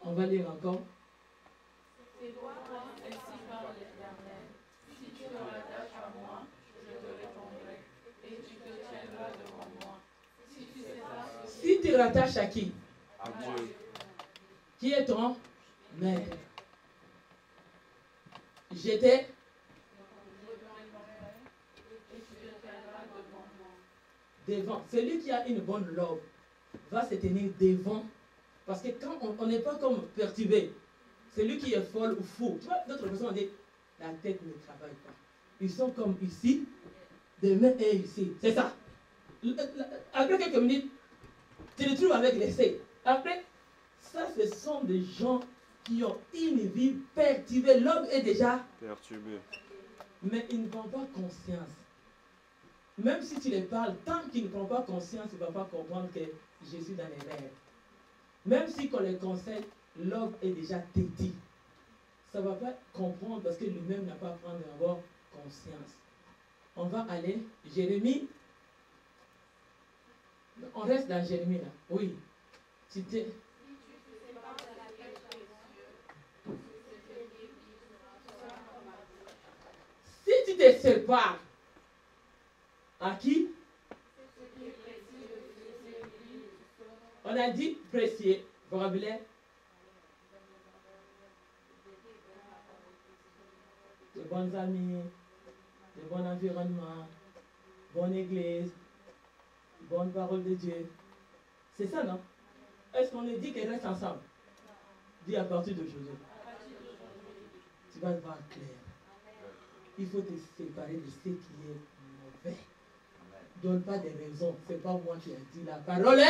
On va lire encore. C'est toi, ainsi parle l'Éternel. Si tu te rattaches à moi, je te répondrai, et tu te tiendras devant moi. Si tu rattaches à qui? À Dieu. Qui est ton maître? J'étais devant. Celui qui a une bonne lobe va se tenir devant. Parce que quand on n'est pas comme perturbé, celui qui est folle ou fou, tu vois, d'autres personnes ont dit, la tête ne travaille pas. Ils sont comme ici, demain et ici. C'est ça. Après quelques minutes, tu te trouves avec l'essai. Après, ça, ce sont des gens qui ont une vie perturbée. L'homme est déjà perturbé. Mais ils ne prennent pas conscience. Même si tu les parles, tant qu'ils ne prennent pas conscience, ils ne vont pas comprendre que je suis dans les rêves. Même si on les conseille, l'homme est déjà têtu. Ça ne va pas comprendre parce que lui-même n'a pas prendre avoir conscience. On va aller, Jérémie. On reste dans Jérémie là. Oui. Si tu te sépares, à qui? On a dit précieux, vocabulaire. De bons amis, de bon environnement, bonne église, bonne parole de Dieu. C'est ça, non? Est-ce qu'on est dit qu'elles restent ensemble? Dis à partir d'aujourd'hui. Tu vas voir clair. Il faut te séparer de ce qui est mauvais. Donne pas des raisons. C'est pas moi qui ai dit la parole.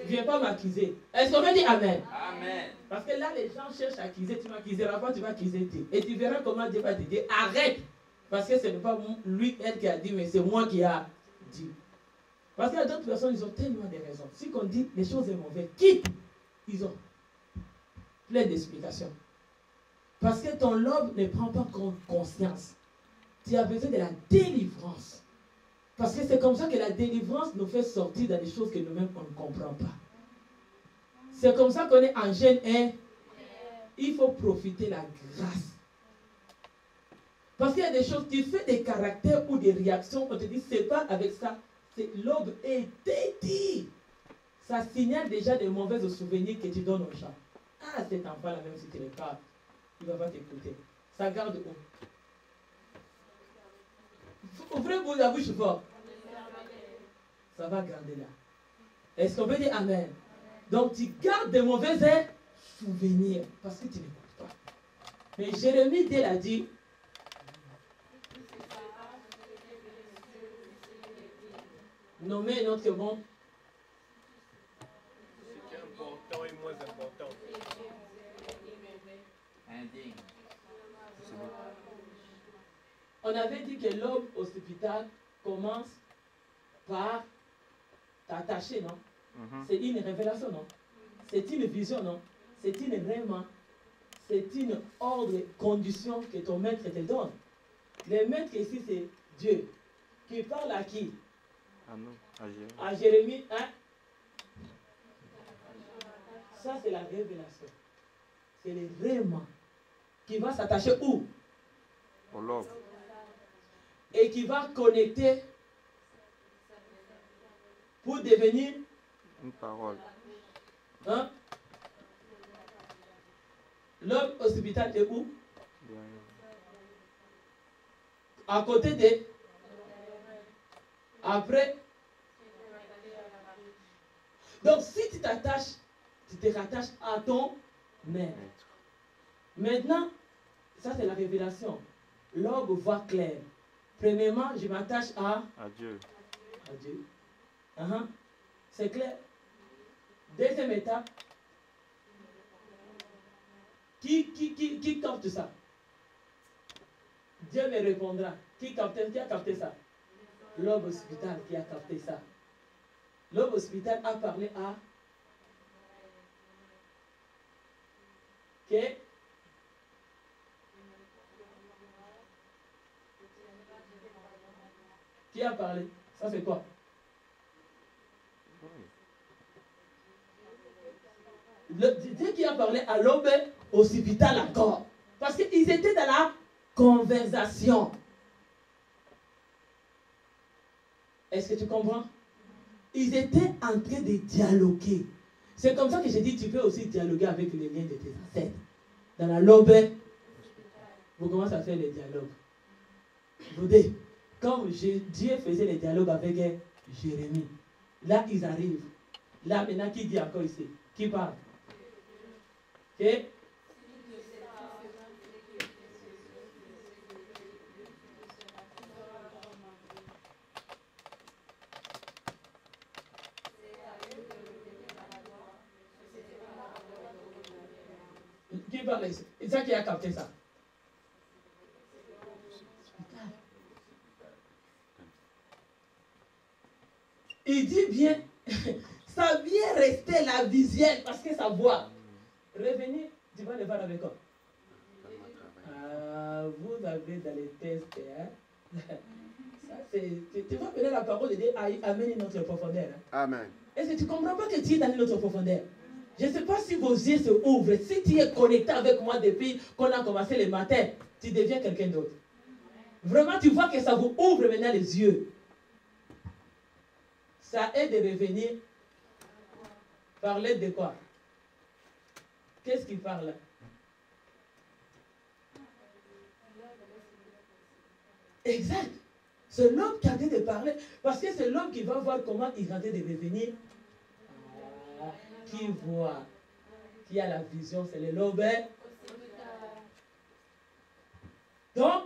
Viens pas m'accuser. Est-ce qu'on veut dire Amen? Amen. Parce que là, les gens cherchent à accuser. Tu m'accuseras pas, tu vas accuser Dieu. Et tu verras comment Dieu va te dire arrête. Parce que ce n'est pas lui, elle qui a dit, mais c'est moi qui a dit. Parce qu'il y a d'autres personnes, ils ont tellement de raisons. Si on dit les choses sont mauvaises, quitte. Ils ont plein d'explications. Parce que ton lobe ne prend pas conscience. Tu as besoin de la délivrance. Parce que c'est comme ça que la délivrance nous fait sortir dans des choses que nous-mêmes on ne comprend pas. C'est comme ça qu'on est en gêne et il faut profiter de la grâce. Parce qu'il y a des choses, tu fais des caractères ou des réactions, on te dit c'est pas avec ça. L'aube est têtu. Ça signale déjà des mauvais souvenirs que tu donnes aux gens. Ah, cet enfant-là, même si tu le parles, il ne va pas t'écouter. Ça garde où? Ouvrez-vous la bouche fort. Ça va garder là. Est-ce qu'on peut dire Amen? Donc tu gardes des mauvais souvenirs parce que tu n'écoutes pas. Mais Jérémie, dès l'a dit, nommer un autre bon. Ce qui est important et moins important. Indigne. On avait dit que l'homme hospitalier commence par t'attacher, non? C'est une révélation, non? C'est une vision, non? C'est une règle, c'est une ordre, condition que ton maître te donne. Le maître ici, c'est Dieu. Qui parle à qui? À nous, à Jérémie. À Jérémie, hein? Ça, c'est la révélation. C'est le règle qui va s'attacher où? Au lobe. Et qui va connecter pour devenir une parole. Hein? L'homme hospitalier est où? À côté de. Après. Donc si tu t'attaches, tu te rattaches à ton maître. Maintenant, ça c'est la révélation. L'homme voit clair. Premièrement, je m'attache à Dieu. À Dieu. C'est clair. Deuxième étape. Qui capte ça? Dieu me répondra. Qui a capté ça? L'homme hospitalier qui a capté ça. L'homme hospitalier a parlé à que qui a parlé? Ça c'est quoi? Dieu qui a parlé à l'aube, au hospital encore. Parce qu'ils étaient dans la conversation. Est-ce que tu comprends? Ils étaient en train de dialoguer. C'est comme ça que j'ai dit, tu peux aussi dialoguer avec les liens de tes ancêtres. Dans la lobe, vous commencez à faire les dialogues. Vous dites, comme Dieu faisait les dialogues avec Jérémie, là ils arrivent. Là maintenant, qui dit encore ici? Qui parle? Ok? Qui parle ici? C'est ça qui a capté ça. Il dit bien, ça vient rester la visuelle parce que ça voit. Revenez, tu vas le voir avec quoi? Vous avez dans les tests, hein? Ça, tu vas venir la parole de Dieu amène une autre profondeur. Hein? Amen. Est-ce que tu ne comprends pas que tu es dans une autre profondeur? Je ne sais pas si vos yeux se ouvrent. Si tu es connecté avec moi depuis qu'on a commencé le matin, tu deviens quelqu'un d'autre. Vraiment, tu vois que ça vous ouvre maintenant les yeux. Ça aide de revenir. Parler de quoi? Qu'est-ce qu'il parle? Exact. C'est l'homme qui a dit de parler. Parce que c'est l'homme qui va voir comment il est en train de revenir. Qui voit, qui a la vision, c'est le lobe. Donc,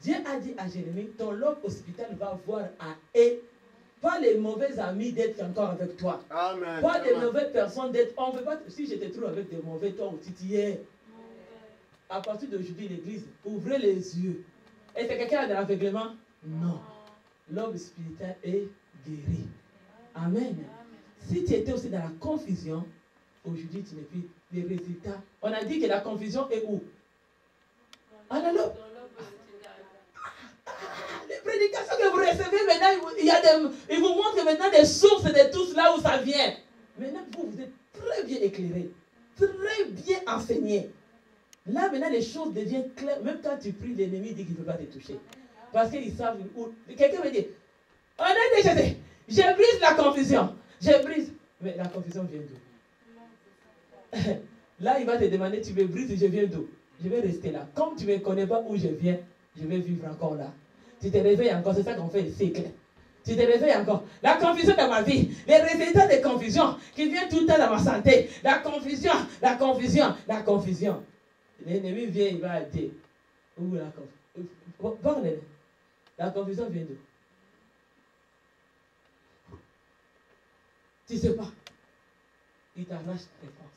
Dieu a dit à Jérémie, ton lobe hospital va voir à et pas les mauvais amis d'être encore avec toi. Amen. Pas les mauvaises personnes d'être. On ne veut pas. Si je te trouve avec des mauvais, toi ou titillé. À partir d'aujourd'hui, l'église, ouvrez les yeux. Est-ce que quelqu'un a de l'aveuglement? Non. L'homme spirituel est guéri. Amen. Si tu étais aussi dans la confusion, aujourd'hui tu n'es plus. Les résultats. On a dit que la confusion est où? En l'aube. Les prédications que vous recevez maintenant, ils vous montrent maintenant des sources de tout cela où ça vient. Maintenant, vous êtes très bien éclairés, très bien enseignés. Là, maintenant, les choses deviennent claires. Même quand tu pries, l'ennemi dit qu'il ne peut pas te toucher. Parce qu'ils savent où. Quelqu'un me dit, on a déjà dit, je brise la confusion. Je brise. Mais la confusion vient d'où? Là, il va te demander, tu me brises, je viens d'où? Je vais rester là. Comme tu ne me connais pas où je viens, je vais vivre encore là. Tu te réveilles encore, c'est ça qu'on fait le cycle. Tu te réveilles encore. La confusion dans ma vie, les résultats de confusion qui viennent tout le temps dans ma santé. La confusion, la confusion, la confusion. L'ennemi vient, il va dire, où la confusion? Parle. La confusion vient d'où? Tu ne sais pas. Il t'arrache la réponse.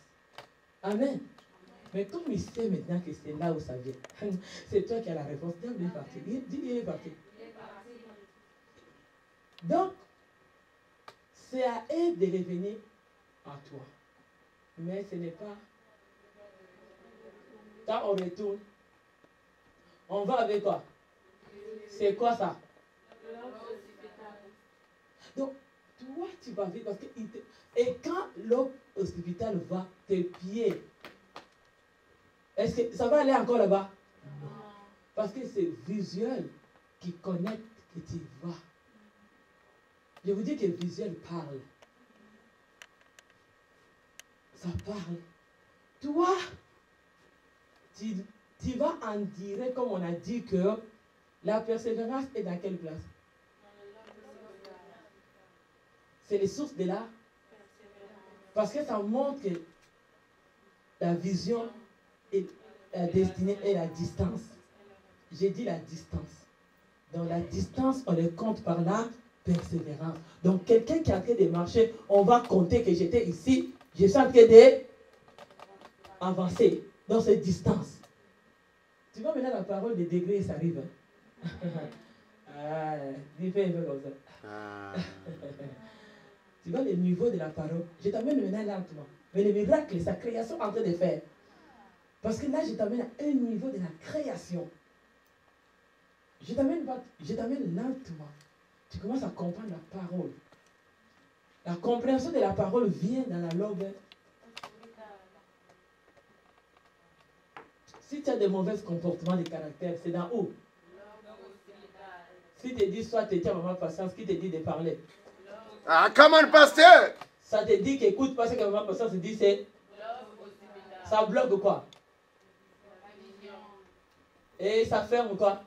Amen. Mais comme il sait maintenant que c'est là où ça vient, c'est toi qui as la réponse. Dis, il est parti. Dis, il est parti. Donc, c'est à elle de revenir à toi. Mais ce n'est pas. Quand on retourne, on va avec quoi? C'est quoi ça? Donc, toi, tu vas vivre parce que et quand l'homme hospital va, tes pieds, est-ce que ça va aller encore là-bas? Non. Parce que c'est visuel qui connecte que tu vas. Je vous dis que visuel parle. Ça parle. Toi, tu vas en dire, comme on a dit que la persévérance est dans quelle place? C'est les sources de la. Parce que ça montre que la vision et la destinée et la distance. J'ai dit la distance. Dans la distance, on les compte par la persévérance. Donc, quelqu'un qui est en train de marcher, on va compter que j'étais ici, je suis en train d'avancer dans cette distance. Tu vois maintenant la parole des degrés, ça arrive. Ah, dis fais un peu comme ça. Tu vois le niveau de la parole. Je t'amène maintenant lentement. Mais le miracle, sa création est en train de faire. Parce que là, je t'amène à un niveau de la création. Je t'amène lentement. Tu commences à comprendre la parole. La compréhension de la parole vient dans la lobe Si tu as des mauvais comportements de caractère, c'est dans où? Si tu te dis, soit tu es maman patience, qui te dit de parler? Ah, come on, pasteur. Ça te dit qu'écoute pas ce que maman patience dit, c'est. Ça bloque quoi? Et ça ferme quoi?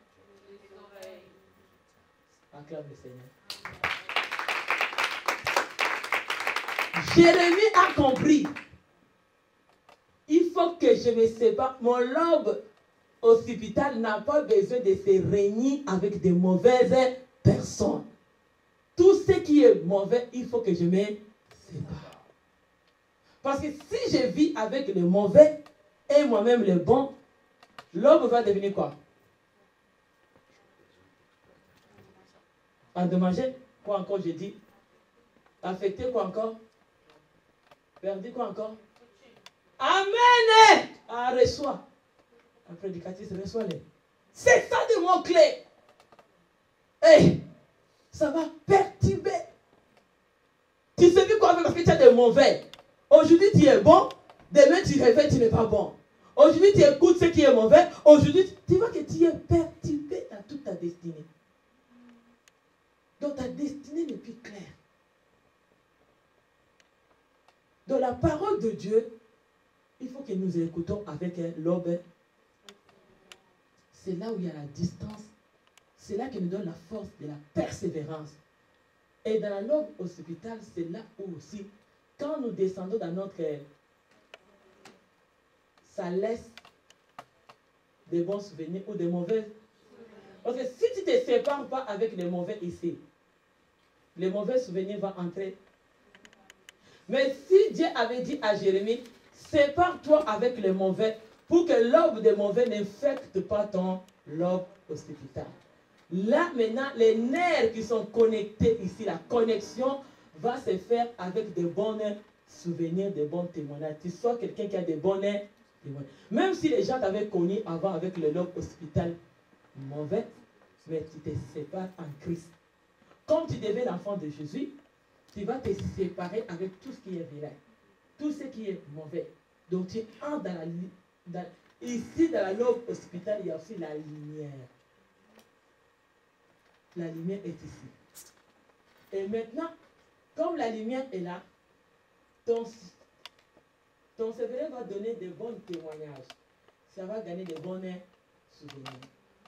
Acclame le Seigneur. Jérémie a compris. Il faut que je me sépare. Mon lobe occipital n'a pas besoin de se réunir avec de mauvaises personnes. Tout ce qui est mauvais, il faut que je me sépare. Parce que si je vis avec le mauvais et moi-même le bon, l'homme va devenir quoi? Endommagé? Quoi encore j'ai dit? Affecté quoi encore? Perdu quoi encore? Amen! Ah, reçois. Un prédicatrice, reçois-les. C'est ça de mon clé. Hey, ça va perturber. Tu sais quoi faire parce que tu as des mauvais. Aujourd'hui tu es bon, demain tu réveilles, tu n'es pas bon. Aujourd'hui tu écoutes ce qui est mauvais, aujourd'hui tu vois que tu es perturbé dans toute ta destinée. Donc ta destinée n'est plus claire. Dans la parole de Dieu, il faut que nous écoutons avec l'aube. C'est là où il y a la distance. C'est là qui nous donne la force de la persévérance. Et dans la l'aube hospitale, c'est là où aussi, quand nous descendons dans notre... ça laisse des bons souvenirs ou des mauvais. Parce que si tu ne te sépares pas avec les mauvais ici, les mauvais souvenirs vont entrer. Mais si Dieu avait dit à Jérémie, sépare-toi avec les mauvais pour que l'aube des mauvais n'infecte pas ton lobe occipital. Là, maintenant, les nerfs qui sont connectés ici, la connexion va se faire avec de bons souvenirs, de bons témoignages. Tu sois quelqu'un qui a de bons témoignages. Même si les gens t'avaient connu avant avec le lobe occipital mauvais, mais tu te sépares en Christ. Comme tu deviens l'enfant de Jésus, tu vas te séparer avec tout ce qui est vilain, tout ce qui est mauvais. Donc tu entres ici dans la lobe hospitale, il y a aussi la lumière. La lumière est ici. Et maintenant, comme la lumière est là, ton cerveau va donner de bons témoignages. Ça va gagner de bons souvenirs.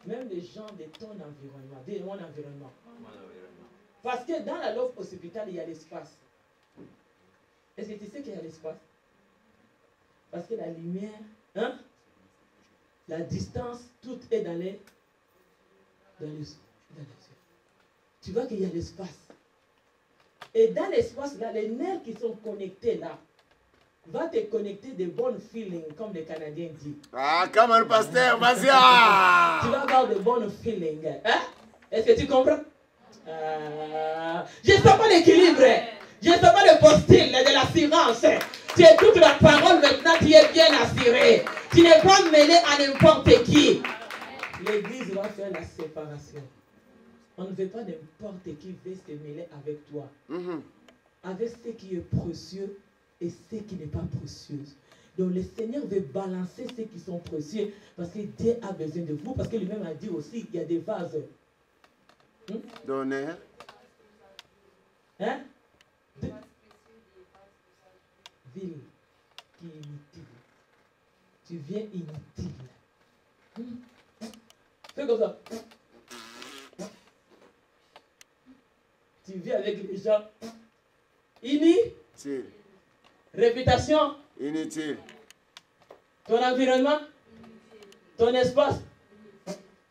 Même les gens de ton environnement, de mon environnement. Parce que dans la lobe hospitale, il y a l'espace. Est-ce que tu sais qu'il y a l'espace? Parce que la lumière, hein, la distance, tout est dans les yeux. Tu vois qu'il y a l'espace. Et dans l'espace, là, les nerfs qui sont connectés là, va te connecter de bons feelings, comme les Canadiens disent. Ah, come on, pasteur, vas-y. Tu vas avoir de bons feelings. Hein? Est-ce que tu comprends? Je ne sais pas l'équilibre. Je ne sais pas le postil de l'assurance. Tu écoutes la parole maintenant, tu es bien assuré. Tu n'es pas mêlé à n'importe qui. L'église va faire la séparation. On ne veut pas n'importe qui veut se mêler avec toi. Avec ce qui est précieux et ce qui n'est pas précieux. Donc le Seigneur veut balancer ceux qui sont précieux parce que Dieu a besoin de vous. Parce que lui-même a dit aussi qu'il y a des vases. Donner. Hein? Ville qui est inutile. Tu viens inutile. Fais comme ça. Tu vis avec les gens inutiles. Réputation. Inutile. Ton environnement. Ton espace.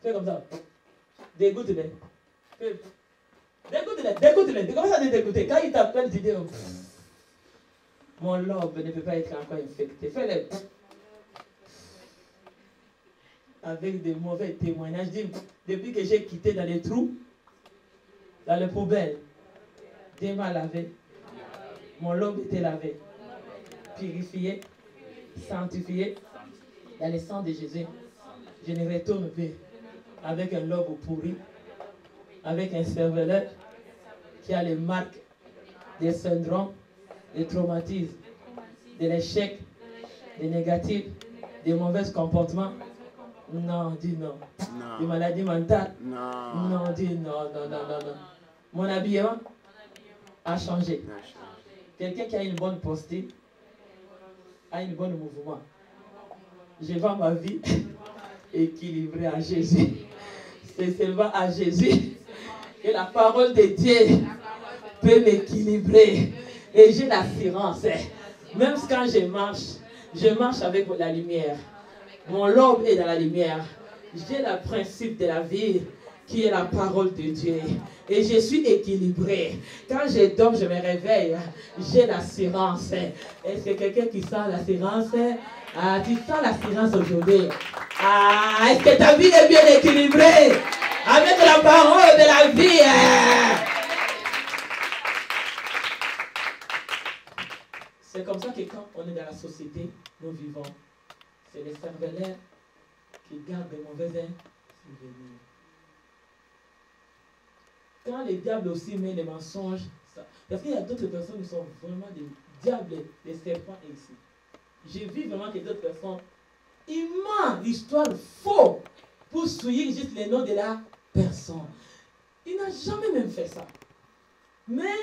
Fais comme ça. Dégoûte-les. Dégoûte-les. Comment ça de dégoûter? Quand il t'appelle, tu dis mon lobe ne peut pas être encore infecté. Fais-le. Avec des mauvais témoignages. Dis, depuis que j'ai quitté dans les trous, dans les poubelles, Dieu m'a lavé. Mon lobe était lavé. Purifié. Sanctifié. Dans le sang de Jésus. Je ne retourne plus avec un lobe pourri. Avec un cerveau qui a les marques des syndromes, des traumatismes, de l'échec, des négatifs, des mauvais comportements, Non, dis non. Des Non. maladies mentales. Non. Non, dis non, non, non, non, non. Mon habillement a changé. Quelqu'un qui a une bonne posture a une bonne mouvement. Je vends ma vie équilibrée à Jésus. C'est seulement à Jésus que la parole de Dieu peut m'équilibrer. Et j'ai l'assurance. Même quand je marche avec la lumière. Mon lobe est dans la lumière. J'ai le principe de la vie qui est la parole de Dieu. Et je suis équilibré. Quand je dors, je me réveille. J'ai l'assurance. Est-ce que quelqu'un qui sent l'assurance? Ah, tu sens l'assurance aujourd'hui. Ah, est-ce que ta vie est bien équilibrée avec la parole de la vie? C'est comme ça que quand on est dans la société, nous vivons. C'est les cervelaires qui gardent des mauvais souvenirs. Quand les diables aussi met les mensonges, parce qu'il y a d'autres personnes qui sont vraiment des diables, des serpents ici. J'ai vu vraiment que d'autres personnes, ils mentent l'histoire faux pour souiller juste les noms de la personne. Il n'a jamais même fait ça. Mais